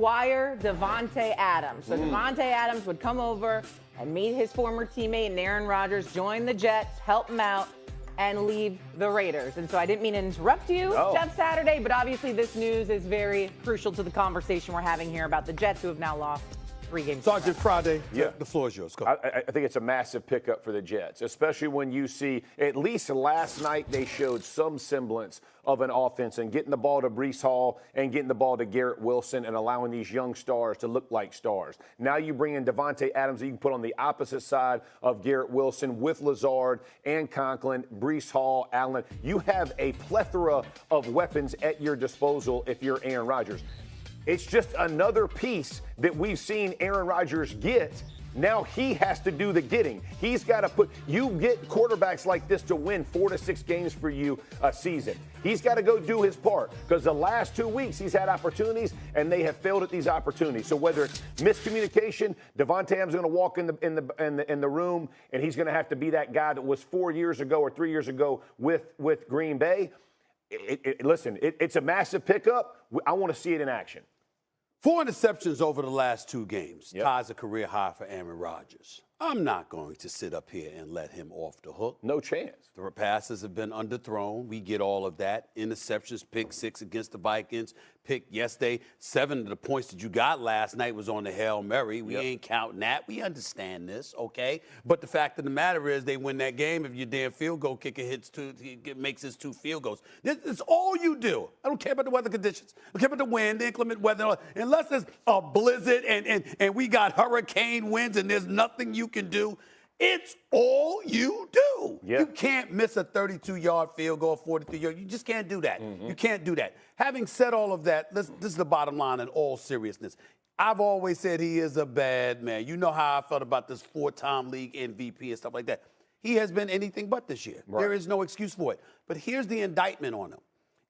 acquire Davante Adams. So Davante Adams would come over and meet his former teammate Aaron Rodgers, join the Jets, help him out, and leave the Raiders. And so I didn't mean to interrupt you, Jeff Saturday, but obviously this news is very crucial to the conversation we're having here about the Jets, who have now lost 3 games. Sergeant Friday, the floor is yours. Go. I think it's a massive pickup for the Jets, especially when you see, at least last night, they showed some semblance of an offense and getting the ball to Breece Hall and getting the ball to Garrett Wilson and allowing these young stars to look like stars. Now you bring in Davante Adams that you can put on the opposite side of Garrett Wilson with Lazard and Conklin, Breece Hall, Allen. You have a plethora of weapons at your disposal if you're Aaron Rodgers. It's just another piece that we've seen Aaron Rodgers get. Now he has to do the getting. He's got to you get quarterbacks like this to win 4 to 6 games for you a season. He's got to go do his part, because the last 2 weeks he's had opportunities and they have failed at these opportunities. So whether it's miscommunication, Davante Adams is going to walk in the room and he's going to have to be that guy that was 4 years ago or 3 years ago with Green Bay. Listen, it's a massive pickup. I want to see it in action. 4 interceptions over the last 2 games. Ties a career high for Aaron Rodgers. I'm not going to sit up here and let him off the hook. No chance. The passes have been underthrown. We get all of that. Interceptions, pick 6 against the Vikings. Pick yesterday. 7 of the points that you got last night was on the Hail Mary. We ain't counting that. We understand this, okay? But the fact of the matter is they win that game if your damn field goal kicker makes his 2 field goals. It's all you do. I don't care about the weather conditions. I don't care about the wind, the inclement weather. Unless there's a blizzard and we got hurricane winds and there's nothing you can do. It's all you do. You can't miss a 32-yard field goal, 43-yard. You just can't do that. You can't do that. Having said all of that, this is the bottom line in all seriousness. I've always said he is a bad man. You know how I felt about this 4-time league MVP and stuff like that. He has been anything but this year. Right. There is no excuse for it. But here's the indictment on him.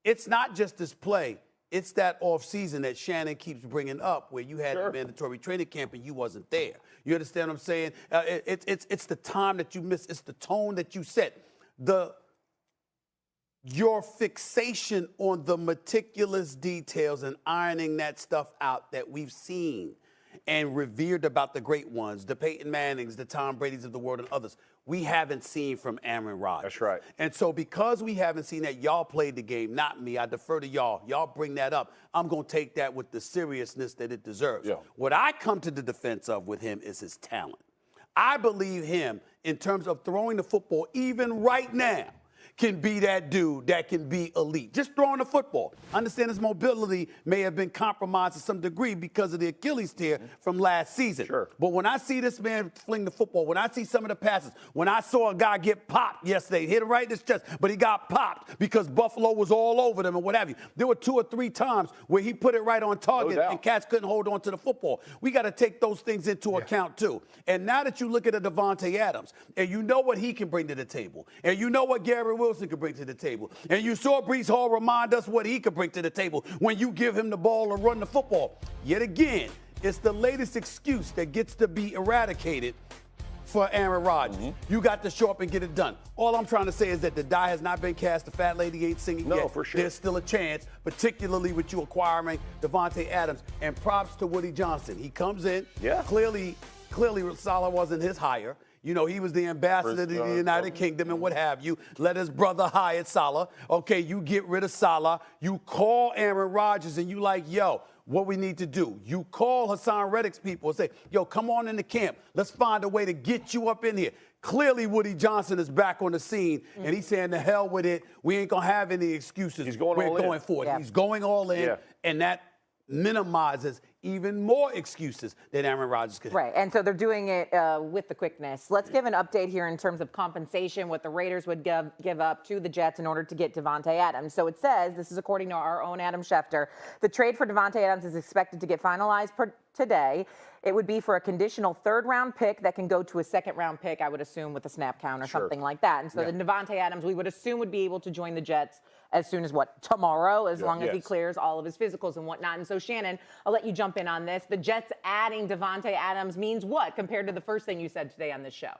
It's not just this play. It's that offseason that Shannon keeps bringing up where you had a mandatory training camp and you wasn't there. You understand what I'm saying? It's the time that you missed. It's the tone that you set. Your fixation on the meticulous details and ironing that stuff out that we've seen and revered about the great ones, the Peyton Mannings, the Tom Brady's of the world and others, we haven't seen from Aaron Rodgers. That's right. And so because we haven't seen that, y'all played the game, not me. I defer to y'all. Y'all bring that up. I'm going to take that with the seriousness that it deserves. What I come to the defense of with him is his talent. I believe him in terms of throwing the football, even right now, can be that dude that can be elite. Just throwing the football. I understand his mobility may have been compromised to some degree because of the Achilles tear from last season. But when I see this man fling the football, when I see some of the passes, when I saw a guy get popped yesterday, hit it right in his chest, but he got popped because Buffalo was all over them and what have you. There were 2 or 3 times where he put it right on target and cats couldn't hold on to the football. We got to take those things into account too. And now that you look at a Davante Adams and you know what he can bring to the table and you know what Garrett Wilson could bring to the table. And you saw Breece Hall remind us what he could bring to the table when you give him the ball or run the football. Yet again, it's the latest excuse that gets to be eradicated for Aaron Rodgers. You got to show up and get it done. All I'm trying to say is that the die has not been cast. The fat lady ain't singing yet. No, for sure. There's still a chance, particularly with you acquiring Davante Adams. And props to Woody Johnson. He comes in. Clearly Saleh wasn't his hire. You know, he was the ambassador to the United Kingdom and what have you. Let his brother hire Saleh. Okay, you get rid of Saleh. You call Aaron Rodgers and you like, yo, what we need to do. You call Hassan Reddick's people and say, yo, come on in the camp. Let's find a way to get you up in here. Clearly, Woody Johnson is back on the scene, and he's saying, the hell with it. We ain't going to have any excuses. He's going all in. We're going for it. He's going all in, and that minimizes even more excuses that Aaron Rodgers could have. Right, and so they're doing it with the quickness. Let's give an update here in terms of compensation, what the Raiders would give up to the Jets in order to get Davante Adams. So it says, this is according to our own Adam Schefter, the trade for Davante Adams is expected to get finalized today. It would be for a conditional 3rd-round pick that can go to a 2nd-round pick, I would assume, with a snap count or something like that. And so the Davante Adams, we would assume, would be able to join the Jets as soon as, tomorrow, as long as he clears all of his physicals and whatnot. And so, Shannon, I'll let you jump in on this. The Jets adding Davante Adams means what compared to the first thing you said today on this show?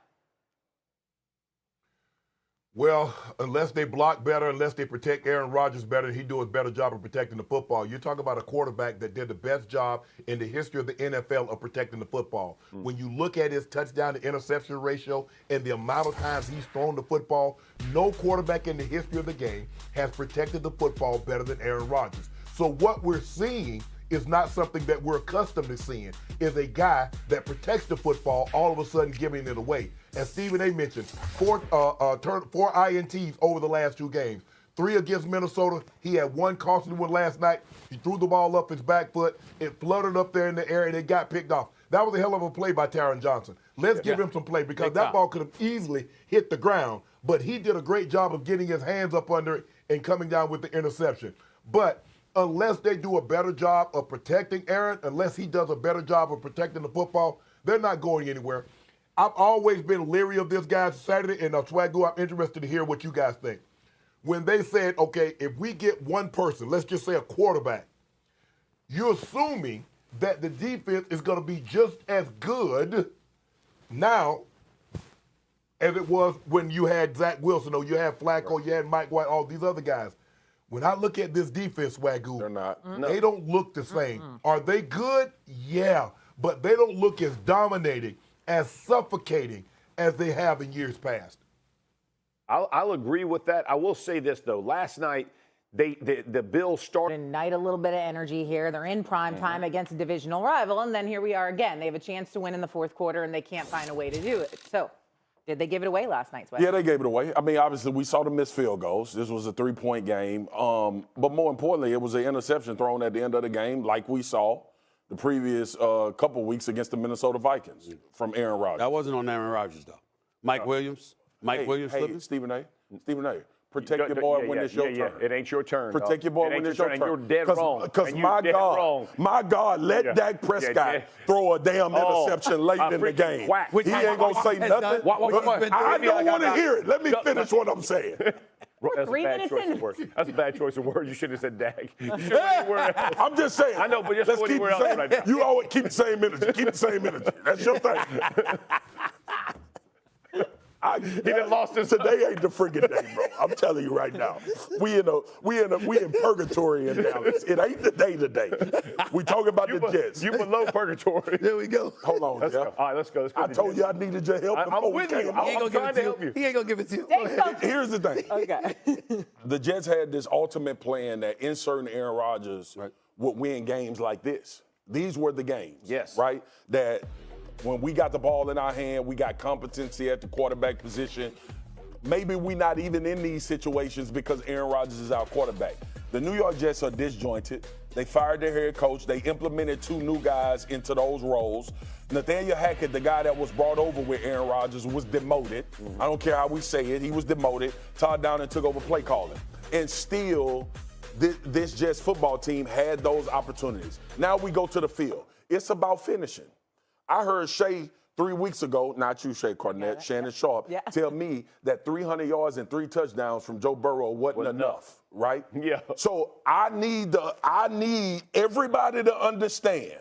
Well, unless they block better, unless they protect Aaron Rodgers better, he do a better job of protecting the football. You're talking about a quarterback that did the best job in the history of the NFL of protecting the football. When you look at his touchdown to interception ratio and the amount of times he's thrown the football, no quarterback in the history of the game has protected the football better than Aaron Rodgers. So what we're seeing is not something that we're accustomed to seeing, is a guy that protects the football all of a sudden giving it away. As Stephen A. mentioned, four INTs over the last 2 games. 3 against Minnesota. He had 1 costly one last night. He threw the ball up his back foot. It fluttered up there in the air, and it got picked off. That was a hell of a play by Taron Johnson. Let's give him some play because that ball could have easily hit the ground, but he did a great job of getting his hands up under it and coming down with the interception. But unless they do a better job of protecting Aaron, unless he does a better job of protecting the football, they're not going anywhere. I've always been leery of this guy Saturday, and Swagoo, I'm interested to hear what you guys think. When they said, okay, if we get one person, let's just say a quarterback, you're assuming that the defense is going to be just as good now as it was when you had Zach Wilson or you had Flacco, you had Mike White, all these other guys. When I look at this defense, Swagoo, they're not. They don't look the same. Are they good? Yeah, but they don't look as dominating, as suffocating as they have in years past. I'll agree with that. I will say this, though. Last night, the Bills started. Ignite a little bit of energy here. They're in prime time against a divisional rival, and then here we are again. They have a chance to win in the 4th quarter, and they can't find a way to do it. So, did they give it away last night, Swag? Yeah, they gave it away. I mean, obviously, we saw the missed field goals. This was a 3-point game. But more importantly, it was an interception thrown at the end of the game, like we saw the previous couple weeks against the Minnesota Vikings from Aaron Rodgers. That wasn't on Aaron Rodgers, though. Mike Williams. Mike Williams flipping? Stephen A. Protect your boy when it's your turn. It ain't your turn. Protect your boy when it's your turn. And you're dead wrong. Because my God, let Dak Prescott throw a damn interception late in the game. He ain't going to say nothing. I don't want to hear it. Let me finish what I'm saying. That's a bad choice of words. That's a bad choice of words. You should have said Dak. I'm just saying. I know, but just let's keep keep else right now. You always keep the same energy. Keep the same energy. That's your thing. He done lost his today ain't the friggin' day, bro. I'm telling you right now. We in purgatory in Dallas. It ain't the day today. We talking about the Jets. You below purgatory. There we go. Hold on, Let's go. All right, let's go. I told you I needed your help. I'm with you. I'm trying to help you. He ain't gonna give it to you. Here's the thing. Okay. The Jets had this ultimate plan that inserting Aaron Rodgers would win games like this. These were the games. Yes. Right? That when we got the ball in our hand, we got competency at the quarterback position. Maybe we're not even in these situations because Aaron Rodgers is our quarterback. The New York Jets are disjointed. They fired their head coach. They implemented 2 new guys into those roles. Nathaniel Hackett, the guy that was brought over with Aaron Rodgers, was demoted. I don't care how we say it. He was demoted. Todd Downing took over play calling. And still, this Jets football team had those opportunities. Now we go to the field. It's about finishing. I heard Shay 3 weeks ago, not you, Shay Cornett, Shannon Sharp, tell me that 300 yards and 3 touchdowns from Joe Burrow wasn't enough, right? Yeah. So I need everybody to understand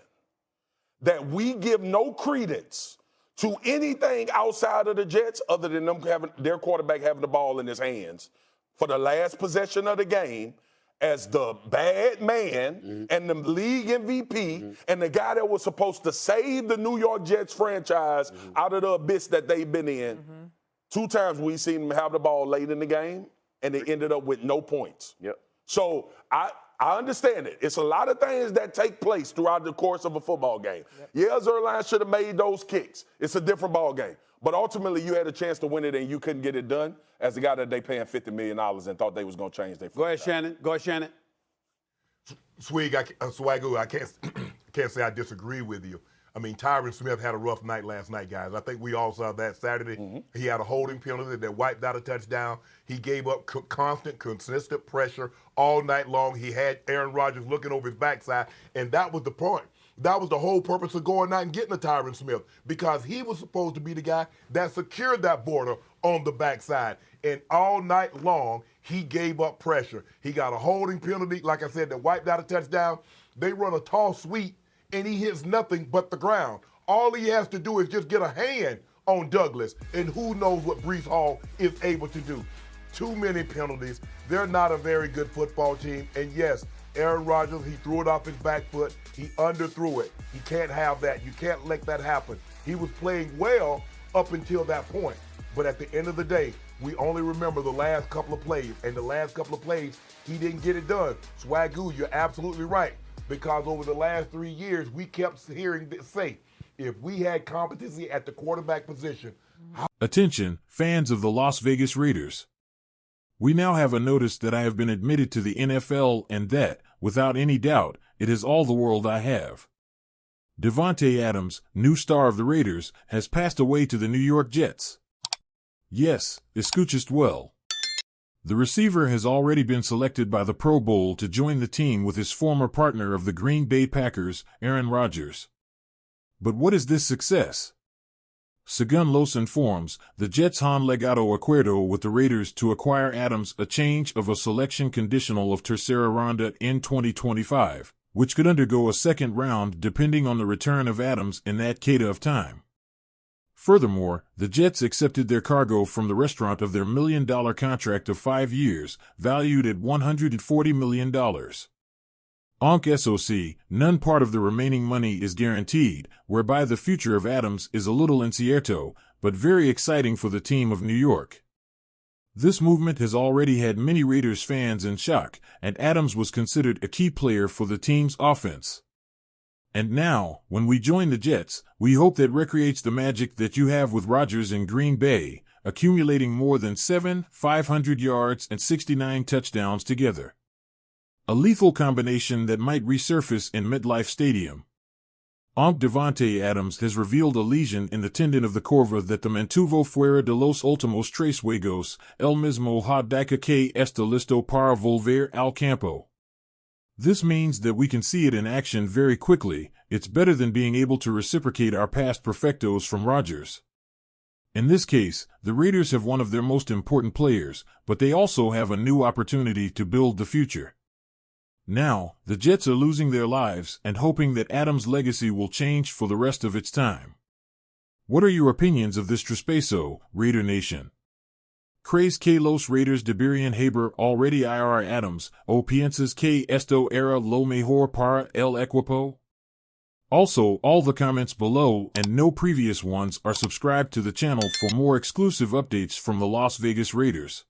that we give no credence to anything outside of the Jets other than them having their quarterback having the ball in his hands for the last possession of the game as the bad man and the league MVP and the guy that was supposed to save the New York Jets franchise out of the abyss that they've been in. 2 times we've seen them have the ball late in the game, and they ended up with no points. Yep. So I understand it. It's a lot of things that take place throughout the course of a football game. Yeah, Zerline should have made those kicks. It's a different ball game. But ultimately, you had a chance to win it, and you couldn't get it done as the guy that they paying $50 million and thought they was going to change their Go ahead, Shannon. Go ahead, Shannon. Swagoo, I can't say I disagree with you. I mean, Tyron Smith had a rough night last night, guys. I think we all saw that Saturday. He had a holding penalty that wiped out a touchdown. He gave up constant, consistent pressure all night long. He had Aaron Rodgers looking over his backside, and that was the point. That was the whole purpose of going out and getting a Tyron Smith, because he was supposed to be the guy that secured that border on the backside. And all night long, he gave up pressure. He got a holding penalty, like I said, that wiped out a touchdown. They run a toss sweep, and he hits nothing but the ground. All he has to do is just get a hand on Douglas, and who knows what Breece Hall is able to do. too many penalties. They're not a very good football team. And yes, Aaron Rodgers, he threw it off his back foot. He underthrew it. He can't have that. You can't let that happen. He was playing well up until that point. But at the end of the day, we only remember the last couple of plays. And the last couple of plays, he didn't get it done. Swagoo, you're absolutely right. Because over the last 3 years, we kept hearing this say, if we had competency at the quarterback position. Attention, fans of the Las Vegas Raiders. We now have a notice that I have been admitted to the NFL and that, without any doubt, it is all the world I have. Davante Adams, new star of the Raiders, has passed away to the New York Jets. Yes, escuchaste well. The receiver has already been selected by the Pro Bowl to join the team with his former partner of the Green Bay Packers, Aaron Rodgers. But what is this success? Según Los informs, the Jets han legado acuerdo with the Raiders to acquire Adams a change of a selection conditional of tercera ronda in 2025, which could undergo a second round depending on the return of Adams in that queta of time. Furthermore, the Jets accepted their cargo from the restaurant of their $1 million contract of 5 years, valued at $140 million. Onc SOC, none part of the remaining money is guaranteed, whereby the future of Adams is a little incierto, but very exciting for the team of New York. This movement has already had many Raiders fans in shock, and Adams was considered a key player for the team's offense. And now, when we join the Jets, we hope that recreates the magic that you have with Rodgers in Green Bay, accumulating more than 500 yards and 69 touchdowns together. A lethal combination that might resurface in MetLife Stadium. Onc Davante Adams has revealed a lesion in the tendon of the corva that the mantuvo fuera de los últimos tres juegos, el mismo ha dicho que está listo para volver al campo. This means that we can see it in action very quickly. It's better than being able to reciprocate our past perfectos from Rodgers. In this case, the Raiders have one of their most important players, but they also have a new opportunity to build the future. Now, the Jets are losing their lives and hoping that Adams' legacy will change for the rest of its time. What are your opinions of this trespaso, Raider Nation? ¿Crees que los Raiders deberían haber already ir Adams, o piensas que esto era lo mejor para el equipo? Also, all the comments below and no previous ones are subscribed to the channel for more exclusive updates from the Las Vegas Raiders.